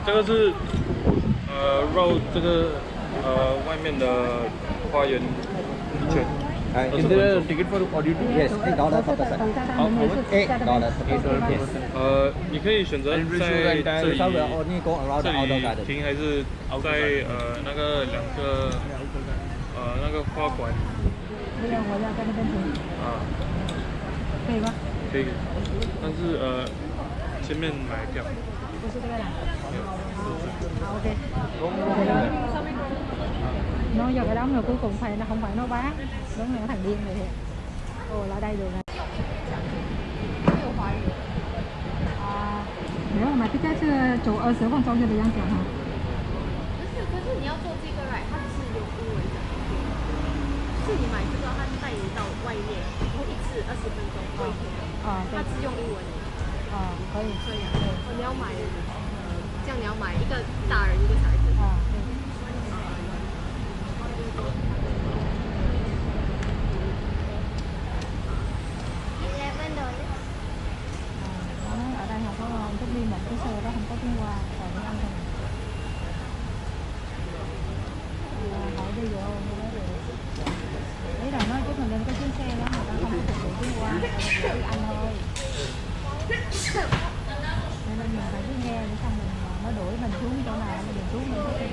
这个是绕这个外面的花园一圈。Is there a ticket for audio too? Yes, $8 per person. $8. 你可以选择在这里停，还是在那个两个那个花馆。可以吗？可以，但是前面买票。不是这个啦。好, ok. Nó giờ cái đóng rồi cuối cùng phải là không phải nó bán, đúng là nó thằng điên rồi. Ồ, lại đây được này. Nếu mà thích cái chỗ ở sở phòng trong cho thời gian讲哈。可是你要做这个 right， 它是有英文的。是你买这个，它带你到外面，然后一次20分钟过一天。它是用英文的。可以。可以啊。你要买，这样你要买一个大人一个小孩子。ở đây không có thích đi một cái xe đó không có tiếng Hoa, còn tiếng Anh thôi. Hỏi đi được không? Ý là nói chút mình lên cái chuyến xe đó mà ta không có phục vụ tiếng Hoa, chỉ tiếng Anh thôi. Nên mình phải cứ nghe để xong mình nó đuổi mình xuống chỗ nào mình xuống mình có tiền.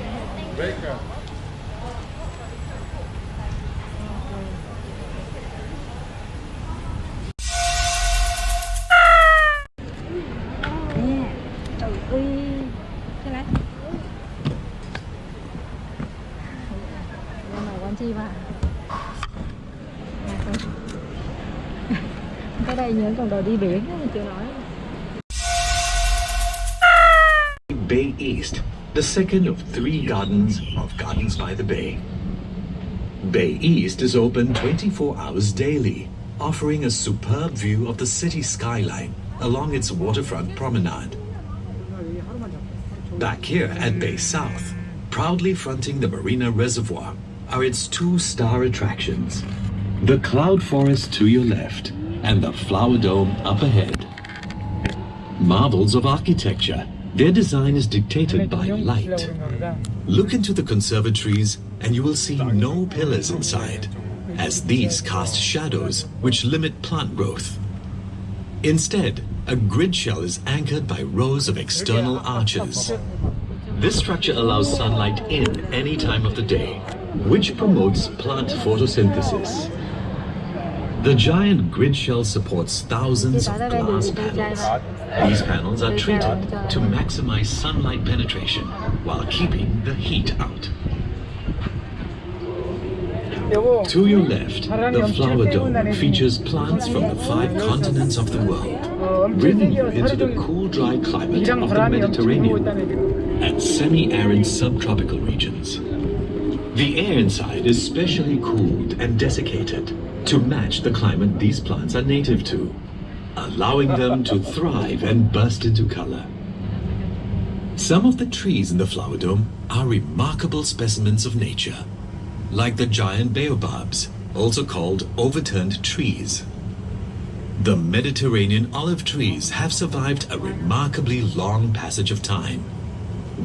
Chi mà cái đây những con đồ đi biển chưa nói. Bay East, the second of 3 gardens by the bay. Bay East is open 24 hours daily, offering a superb view of the city skyline along its waterfront promenade. Back here at Bay South, proudly fronting the Marina Reservoir, are its 2-star attractions. The cloud forest to your left and the flower dome up ahead. Marvels of architecture, their design is dictated by light. Look into the conservatories and you will see no pillars inside, as these cast shadows which limit plant growth. Instead, a grid shell is anchored by rows of external arches. This structure allows sunlight in any time of the day, which promotes plant photosynthesis. The giant grid shell supports thousands of glass panels. These panels are treated to maximize sunlight penetration while keeping the heat out. To your left, the flower dome features plants from the 5 continents of the world, bringing you into the cool, dry climate of the Mediterranean and semi-arid subtropical regions. The air inside is specially cooled and desiccated to match the climate these plants are native to, allowing them to thrive and burst into color. Some of the trees in the flower dome are remarkable specimens of nature, like the giant baobabs, also called overturned trees. The Mediterranean olive trees have survived a remarkably long passage of time.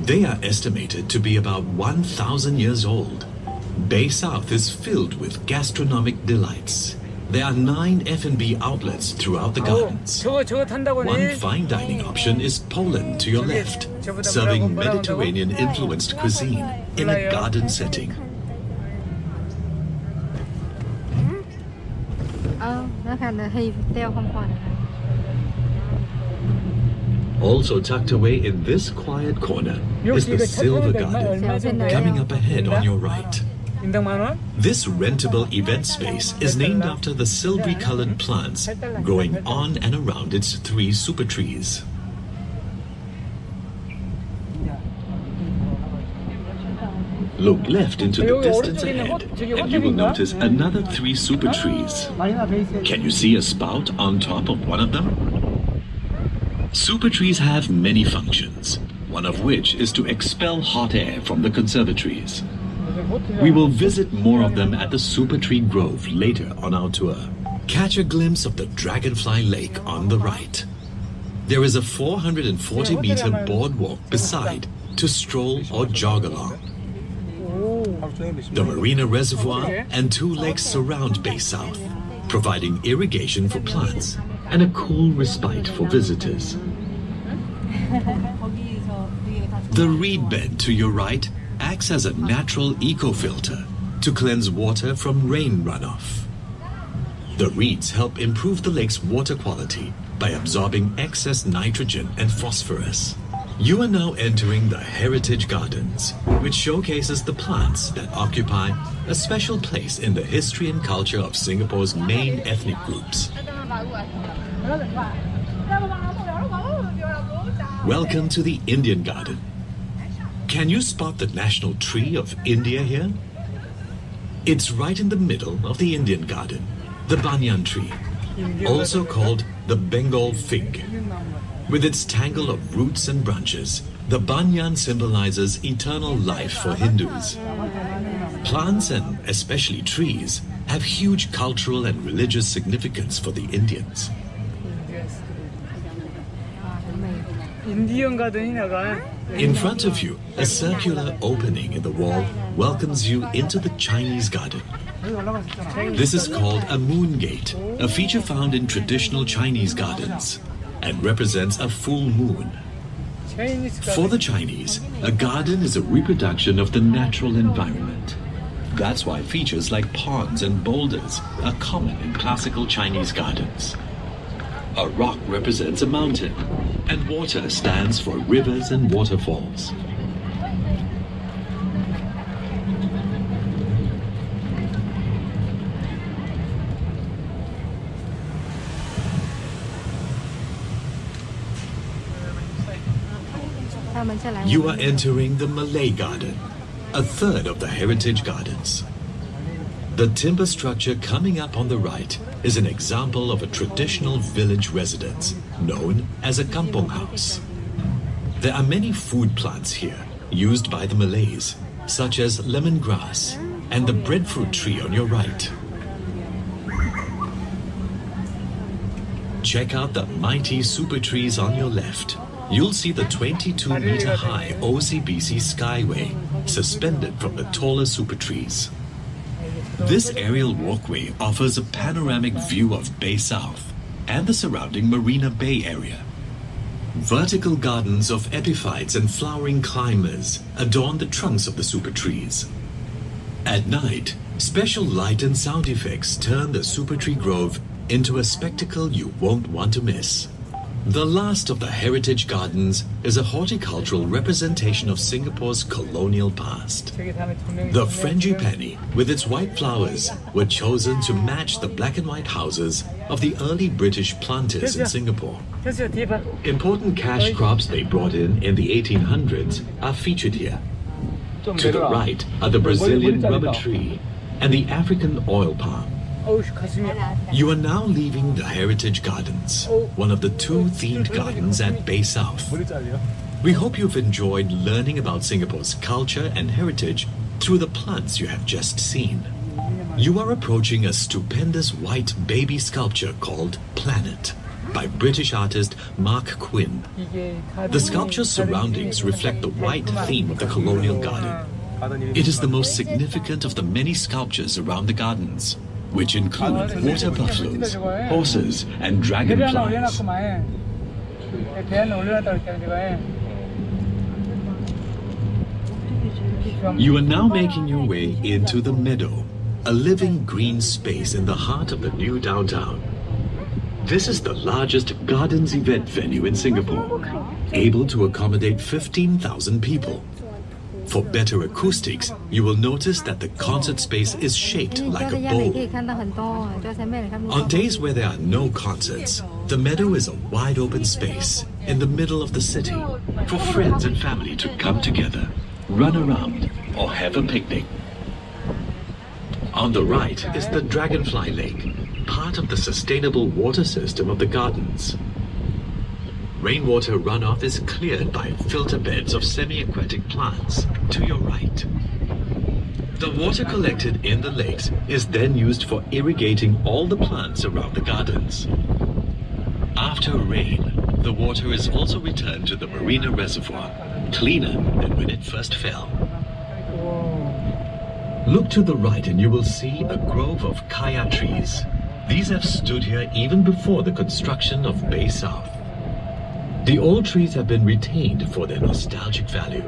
They are estimated to be about 1,000 years old. Bay South is filled with gastronomic delights. There are 9 F&B outlets throughout the gardens. One fine dining option is Poland to your left, serving Mediterranean-influenced cuisine in a garden setting. Also tucked away in this quiet corner is the Silver Garden, coming up ahead on your right. This rentable event space is named after the silvery-colored plants growing on and around its 3 super trees. Look left into the distance ahead and you will notice another 3 super trees. Can you see a spout on top of one of them? Super trees have many functions, one of which is to expel hot air from the conservatories. We will visit more of them at the Super Tree Grove later on our tour. Catch a glimpse of the Dragonfly Lake on the right. There is a 440-meter boardwalk beside to stroll or jog along. The Marina Reservoir and 2 lakes surround Bay South, providing irrigation for plants and a cool respite for visitors. The reed bed to your right acts as a natural eco-filter to cleanse water from rain runoff. The reeds help improve the lake's water quality by absorbing excess nitrogen and phosphorus. You are now entering the Heritage Gardens, which showcases the plants that occupy a special place in the history and culture of Singapore's main ethnic groups. Welcome to the Indian Garden. Can you spot the national tree of India here? It's right in the middle of the Indian Garden, the banyan tree, also called the Bengal fig. With its tangle of roots and branches, the banyan symbolizes eternal life for Hindus. Plants, and especially trees, have huge cultural and religious significance for the Indians. In front of you, a circular opening in the wall welcomes you into the Chinese garden. This is called a moon gate, a feature found in traditional Chinese gardens, and represents a full moon. For the Chinese, a garden is a reproduction of the natural environment. That's why features like ponds and boulders are common in classical Chinese gardens. A rock represents a mountain, and water stands for rivers and waterfalls. You are entering the Malay Garden, a third of the Heritage Gardens. The timber structure coming up on the right is an example of a traditional village residence known as a kampong house. There are many food plants here used by the Malays, such as lemongrass and the breadfruit tree on your right. Check out the mighty super trees on your left. You'll see the 22-meter-high OCBC Skyway suspended from the taller super trees. This aerial walkway offers a panoramic view of Bay South and the surrounding Marina Bay area. Vertical gardens of epiphytes and flowering climbers adorn the trunks of the super trees. At night, special light and sound effects turn the super tree grove into a spectacle you won't want to miss. The last of the Heritage Gardens is a horticultural representation of Singapore's colonial past. The frangipani, with its white flowers, were chosen to match the black and white houses of the early British planters in Singapore. Important cash crops they brought in the 1800s are featured here. To the right are the Brazilian rubber tree and the African oil palm. You are now leaving the Heritage Gardens, one of the 2 themed gardens at Bay South. We hope you've enjoyed learning about Singapore's culture and heritage through the plants you have just seen. You are approaching a stupendous white baby sculpture called Planet by British artist Mark Quinn. The sculpture's surroundings reflect the white theme of the colonial garden. It is the most significant of the many sculptures around the gardens, which include water buffaloes, horses, and dragonflies. You are now making your way into the Meadow, a living green space in the heart of the new downtown. This is the largest gardens event venue in Singapore, able to accommodate 15,000 people. For better acoustics, you will notice that the concert space is shaped like a bowl. On days where there are no concerts, the Meadow is a wide open space in the middle of the city for friends and family to come together, run around, or have a picnic. On the right is the Dragonfly Lake, part of the sustainable water system of the gardens. Rainwater runoff is cleared by filter beds of semi-aquatic plants to your right. The water collected in the lakes is then used for irrigating all the plants around the gardens. After After rain, the water is also returned to the marina reservoir, cleaner than when it first fell. Look to the right and you will see a grove of kaya trees. These have stood here even before the construction of Bay South. The old trees have been retained for their nostalgic value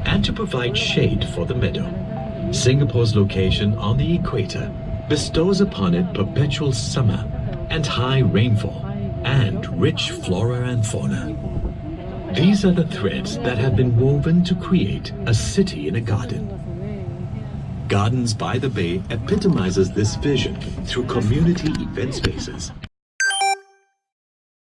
and to provide shade for the meadow. Singapore's location on the equator bestows upon it perpetual summer and high rainfall and rich flora and fauna. These are the threads that have been woven to create a city in a garden. Gardens by the Bay epitomizes this vision through community event spaces